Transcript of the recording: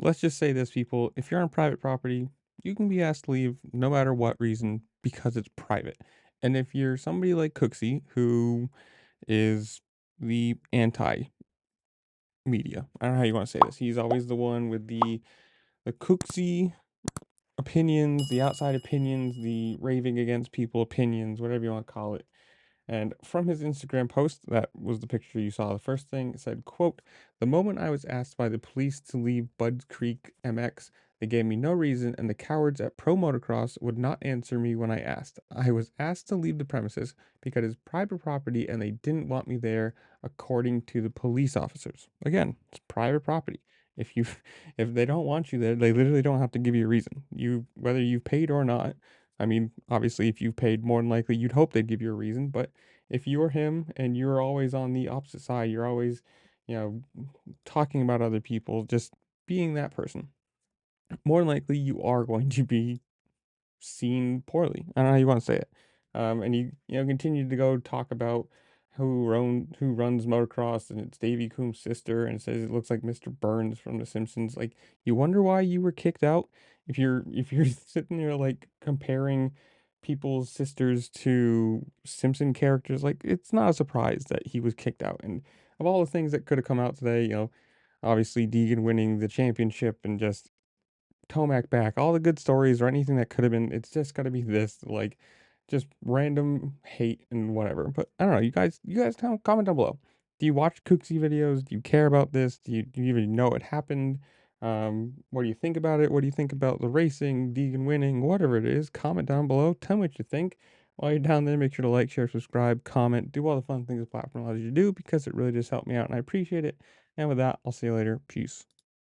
let's just say this, people. If you're on private property, you can be asked to leave no matter what reason because it's private. And if you're somebody like Cooksey, who is the anti media, I don't know how you want to say this. He's always the one with the Cooksey opinions, the outside opinions, the raving against people opinions, whatever you want to call it. And from his Instagram post, that was the picture you saw. The first thing, it said, quote, "The moment I was asked by the police to leave Bud's Creek MX, they gave me no reason, and the cowards at Pro Motocross would not answer me when I asked. I was asked to leave the premises because it's private property and they didn't want me there, according to the police officers." Again, it's private property. If you if they don't want you there, they literally don't have to give you a reason. Whether you've paid or not. I mean, obviously, if you've paid, more than likely you'd hope they'd give you a reason. But if you're him and you're always on the opposite side, you're always, you know, talking about other people, just being that person, more than likely you are going to be seen poorly. I don't know how you want to say it. And he continued to go talk about who runs motocross, and it's Davy Coombs' sister, and says it looks like Mr. Burns from The Simpsons. Like, you wonder why you were kicked out if you're sitting there like comparing people's sisters to Simpson characters. Like, it's not a surprise that he was kicked out. And of all the things that could have come out today, obviously Deegan winning the championship and just Tomac back, all the good stories or anything that could have been, it's just gotta be this, like, just random hate and whatever. But I don't know, you guys comment down below. Do you watch Cooksey videos? Do you care about this? Do you even know it happened? What do you think about it? What do you think about the racing, Deegan winning, whatever it is? Comment down below. Tell me what you think. While you're down there, make sure to like, share, subscribe, comment, do all the fun things the platform allows you to do, because it really just helped me out and I appreciate it. And with that, I'll see you later. Peace.